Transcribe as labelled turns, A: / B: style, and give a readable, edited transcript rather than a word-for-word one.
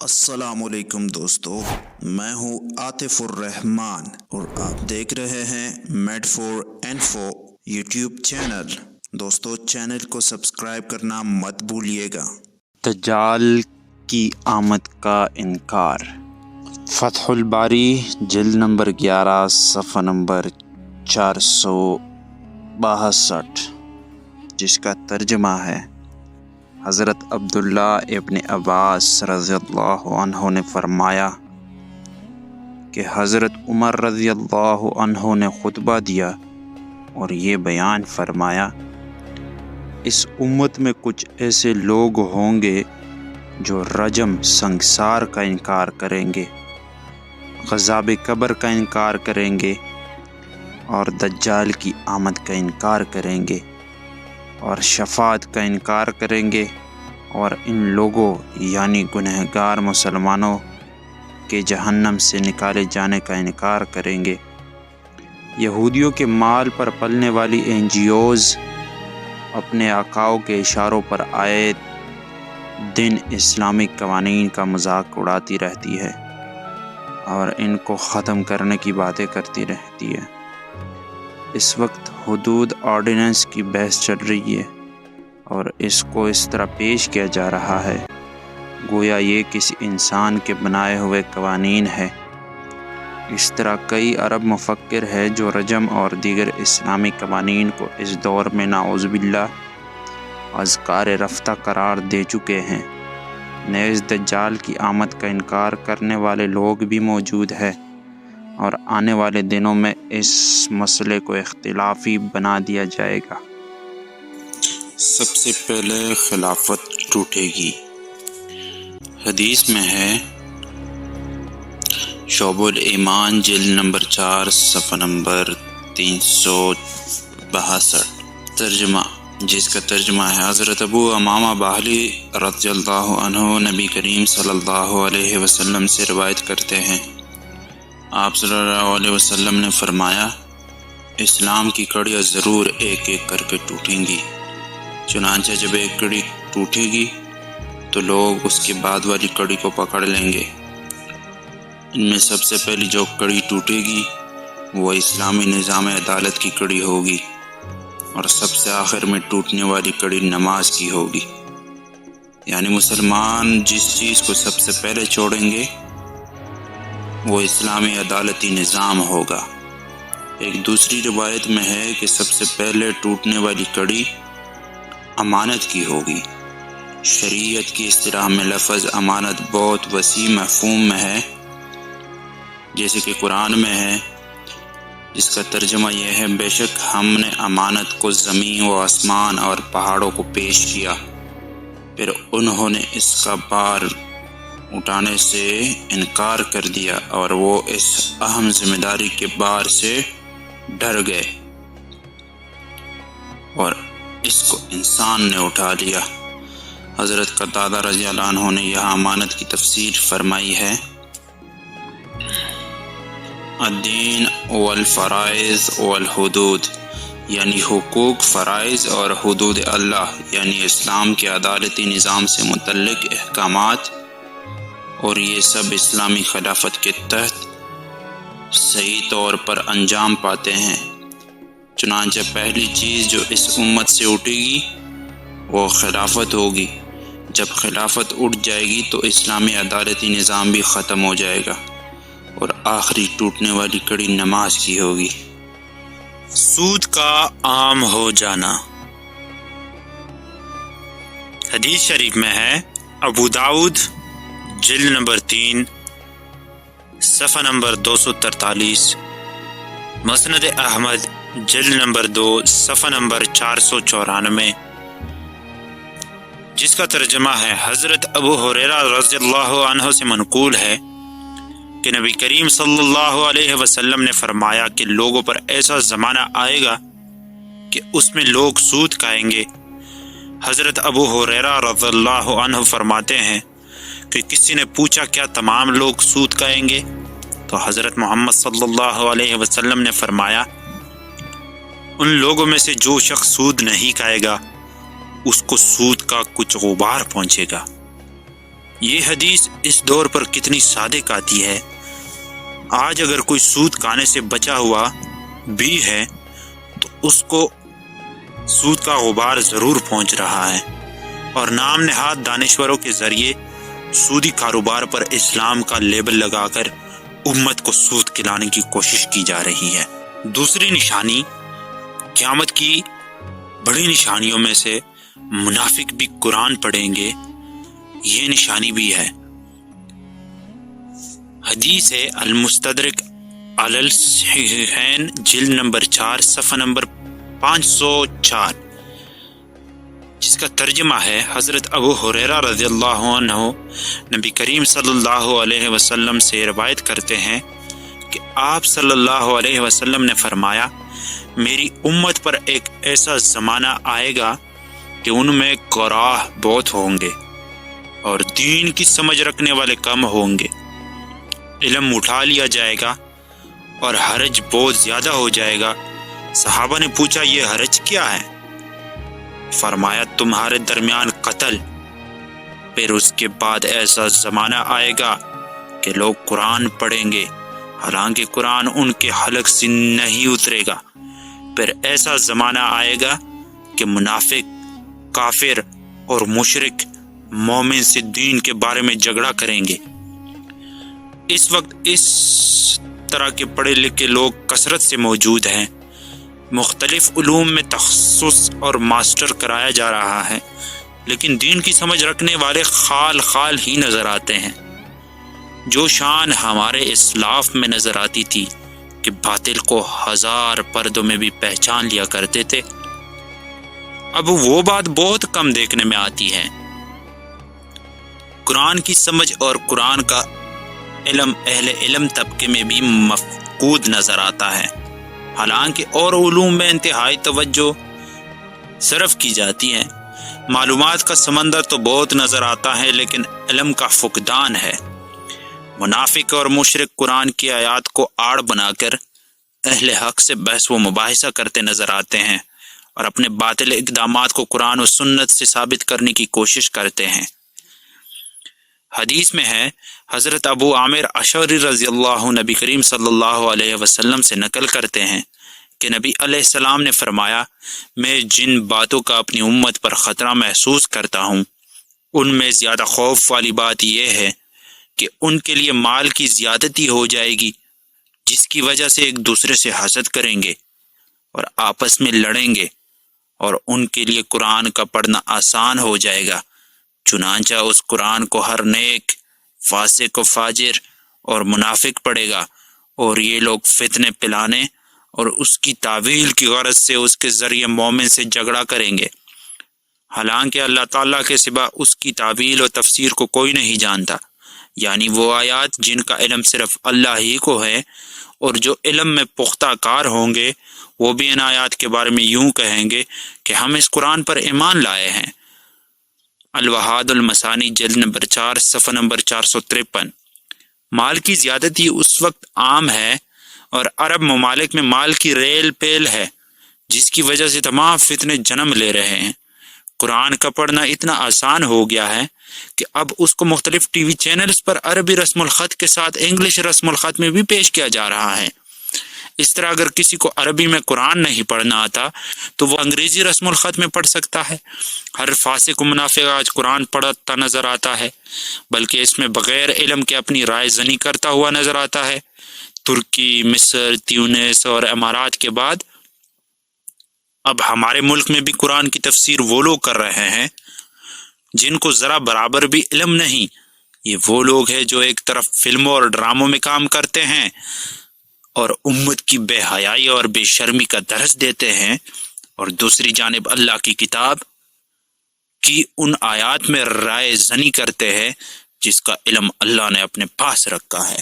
A: السلام علیکم دوستو، میں ہوں عاطف الرحمان اور آپ دیکھ رہے ہیں made for info YouTube channel. دوستو چینل کو سبسکرائب کرنا مت بھولیے گا۔
B: دجال کی آمد کا انکار۔ فتح الباری جلد نمبر 11 صفحہ نمبر 462، جس کا ترجمہ ہے: حضرت عبداللہ ابن عباس رضی اللہ عنہ نے فرمایا کہ حضرت عمر رضی اللہ عنہ نے خطبہ دیا اور یہ بیان فرمایا، اس امت میں کچھ ایسے لوگ ہوں گے جو رجم سنگسار کا انکار کریں گے، عذاب قبر کا انکار کریں گے اور دجال کی آمد کا انکار کریں گے اور شفاعت کا انکار کریں گے، اور ان لوگوں یعنی گنہگار مسلمانوں کے جہنم سے نکالے جانے کا انکار کریں گے۔ یہودیوں کے مال پر پلنے والی NGOs اپنے آقاؤں کے اشاروں پر آئے دن اسلامی قوانین کا مذاق اڑاتی رہتی ہے اور ان کو ختم کرنے کی باتیں کرتی رہتی ہے۔ اس وقت حدود آرڈیننس کی بحث چل رہی ہے اور اس کو اس طرح پیش کیا جا رہا ہے گویا یہ کسی انسان کے بنائے ہوئے قوانین ہے۔ اس طرح کئی عرب مفکر ہے جو رجم اور دیگر اسلامی قوانین کو اس دور میں نعوذ باللہ اذکار رفتہ قرار دے چکے ہیں۔ نیز دجال کی آمد کا انکار کرنے والے لوگ بھی موجود ہیں اور آنے والے دنوں میں اس مسئلے کو اختلافی بنا دیا جائے گا۔
C: سب سے پہلے خلافت ٹوٹے گی۔ حدیث میں ہے، شعب الایمان جلد نمبر 4 صفحہ نمبر 362، ترجمہ، جس کا ترجمہ ہے: حضرت ابو امامہ باہلی رضی اللہ عنہ نبی کریم صلی اللہ علیہ وسلم سے روایت کرتے ہیں، آپ صلی اللہ علیہ وسلم نے فرمایا، اسلام کی کڑیاں ضرور ایک ایک کر کے ٹوٹیں گی، چنانچہ جب ایک کڑی ٹوٹے گی تو لوگ اس کے بعد والی کڑی کو پکڑ لیں گے۔ ان میں سب سے پہلی جو کڑی ٹوٹے گی وہ اسلامی نظام عدالت کی کڑی ہوگی، اور سب سے آخر میں ٹوٹنے والی کڑی نماز کی ہوگی۔ یعنی مسلمان جس چیز کو سب سے پہلے چھوڑیں گے وہ اسلامی عدالتی نظام ہوگا۔ ایک دوسری روایت میں ہے کہ سب سے پہلے ٹوٹنے والی کڑی امانت کی ہوگی۔ شریعت کی اصطلاح میں لفظ امانت بہت وسیع مفہوم میں ہے، جیسے کہ قرآن میں ہے، جس کا ترجمہ یہ ہے: بے شک ہم نے امانت کو زمین و آسمان اور پہاڑوں کو پیش کیا، پھر انہوں نے اس کا بار اٹھانے سے انکار کر دیا اور وہ اس اہم ذمہ داری کے بار سے ڈر گئے اور اس کو انسان نے اٹھا لیا۔ حضرت قتادہ رضی اللہ عنہ نے یہاں امانت کی تفسیر فرمائی ہے: الدین والفرائض والحدود، یعنی حقوق، فرائض اور حدود اللہ، یعنی اسلام کے عدالتی نظام سے متعلق احکامات، اور یہ سب اسلامی خلافت کے تحت صحیح طور پر انجام پاتے ہیں۔ چنانچہ پہلی چیز جو اس امت سے اٹھے گی وہ خلافت ہوگی۔ جب خلافت اٹھ جائے گی تو اسلامی عدالتی نظام بھی ختم ہو جائے گا، اور آخری ٹوٹنے والی کڑی نماز کی ہوگی۔
D: سود کا عام ہو جانا۔ حدیث شریف میں ہے، ابو داؤد جلد نمبر 3 صفحہ نمبر 243، مسند احمد جلد نمبر 2 صفحہ نمبر 494، جس کا ترجمہ ہے: حضرت ابو ہریرہ رضی اللہ عنہ سے منقول ہے کہ نبی کریم صلی اللہ علیہ وسلم نے فرمایا کہ لوگوں پر ایسا زمانہ آئے گا کہ اس میں لوگ سود کھائیں گے۔ حضرت ابو ہریرہ رضی اللہ عنہ فرماتے ہیں کہ کسی نے پوچھا، کیا تمام لوگ سود کھائیں گے؟ تو حضرت محمد صلی اللہ علیہ وسلم نے فرمایا، ان لوگوں میں سے جو شخص سود نہیں کھائے گا اس کو سود کا کچھ غبار پہنچے گا۔ یہ حدیث اس دور پر کتنی صادق آتی ہے۔ آج اگر کوئی سود کھانے سے بچا ہوا بھی ہے تو اس کو سود کا غبار ضرور پہنچ رہا ہے، اور نام نہاد دانشوروں کے ذریعے سودی کاروبار پر اسلام کا لیبل لگا کر امت کو سود کھلانے کی کوشش کی جا رہی ہے۔ دوسری نشانی، قیامت کی بڑی نشانیوں میں سے منافق بھی قرآن پڑھیں گے، یہ نشانی بھی ہے۔ حدیث ہے المستدرک علی الصحیحین جلد نمبر 4 صفحہ نمبر 504، جس کا ترجمہ ہے حضرت ابو ہریرہ رضی اللہ عنہ نبی کریم صلی اللہ علیہ وسلم سے روایت کرتے ہیں کہ آپ صلی اللہ علیہ وسلم نے فرمایا، میری امت پر ایک ایسا زمانہ آئے گا کہ ان میں گراہ بہت ہوں گے اور دین کی سمجھ رکھنے والے کم ہوں گے، علم اٹھا لیا جائے گا اور حرج بہت زیادہ ہو جائے گا۔ صحابہ نے پوچھا، یہ حرج کیا ہے؟ فرمایا، تمہارے درمیان قتل۔ پھر اس کے بعد ایسا زمانہ آئے گا کہ لوگ قرآن پڑھیں گے حالانکہ قرآن ان کے حلق سے نہیں اترے گا۔ پھر ایسا زمانہ آئے گا کہ منافق، کافر اور مشرک مومن سے دین کے بارے میں جھگڑا کریں گے۔ اس وقت اس طرح کے پڑھے لکھے لوگ کثرت سے موجود ہیں، مختلف علوم میں تخصص اور ماسٹر کرایا جا رہا ہے، لیکن دین کی سمجھ رکھنے والے خال خال ہی نظر آتے ہیں۔ جو شان ہمارے اسلاف میں نظر آتی تھی کہ باطل کو 1000 پردوں میں بھی پہچان لیا کرتے تھے، اب وہ بات بہت کم دیکھنے میں آتی ہے۔ قرآن کی سمجھ اور قرآن کا علم اہل علم طبقے میں بھی مفقود نظر آتا ہے، حالانکہ اور علوم میں انتہائی توجہ صرف کی جاتی ہے۔ معلومات کا سمندر تو بہت نظر آتا ہے، لیکن علم کا فقدان ہے۔ منافق اور مشرک قرآن کی آیات کو آڑ بنا کر اہل حق سے بحث و مباحثہ کرتے نظر آتے ہیں اور اپنے باطل اقدامات کو قرآن و سنت سے ثابت کرنے کی کوشش کرتے ہیں۔ حدیث میں ہے، حضرت ابو عامر اشعری رضی اللہ نبی کریم صلی اللہ علیہ وسلم سے نقل کرتے ہیں کہ نبی علیہ السلام نے فرمایا، میں جن باتوں کا اپنی امت پر خطرہ محسوس کرتا ہوں، ان میں زیادہ خوف والی بات یہ ہے کہ ان کے لیے مال کی زیادتی ہو جائے گی، جس کی وجہ سے ایک دوسرے سے حسد کریں گے اور آپس میں لڑیں گے، اور ان کے لیے قرآن کا پڑھنا آسان ہو جائے گا، چنانچہ اس قرآن کو ہر نیک، فاسق و فاجر اور منافق پڑھے گا، اور یہ لوگ فتنے پلانے اور اس کی تعویل کی غرض سے اس کے ذریعے مومن سے جھگڑا کریں گے، حالانکہ اللہ تعالیٰ کے سوا اس کی تعویل و تفسیر کو کوئی نہیں جانتا، یعنی وہ آیات جن کا علم صرف اللہ ہی کو ہے، اور جو علم میں پختہ کار ہوں گے وہ بھی ان آیات کے بارے میں یوں کہیں گے کہ ہم اس قرآن پر ایمان لائے ہیں۔ الوحاد المثانی جلد نمبر 4 صفحہ نمبر 453۔ مال کی زیادتی اس وقت عام ہے اور عرب ممالک میں مال کی ریل پیل ہے، جس کی وجہ سے تمام فتنے جنم لے رہے ہیں۔ قرآن کا پڑھنا اتنا آسان ہو گیا ہے کہ اب اس کو مختلف ٹی وی چینلز پر عربی رسم الخط کے ساتھ انگلش رسم الخط میں بھی پیش کیا جا رہا ہے۔ اس طرح اگر کسی کو عربی میں قرآن نہیں پڑھنا آتا تو وہ انگریزی رسم الخط میں پڑھ سکتا ہے۔ ہر فاسق و منافق آج قرآن پڑھتا نظر آتا ہے، بلکہ اس میں بغیر علم کے اپنی رائے زنی کرتا ہوا نظر آتا ہے۔ ترکی، مصر، تیونس اور امارات کے بعد اب ہمارے ملک میں بھی قرآن کی تفسیر وہ لوگ کر رہے ہیں جن کو ذرا برابر بھی علم نہیں۔ یہ وہ لوگ ہیں جو ایک طرف فلموں اور ڈراموں میں کام کرتے ہیں اور امت کی بے حیائی اور بے شرمی کا درس دیتے ہیں، اور دوسری جانب اللہ کی کتاب کی ان آیات میں رائے زنی کرتے ہیں جس کا علم اللہ نے اپنے پاس رکھا ہے۔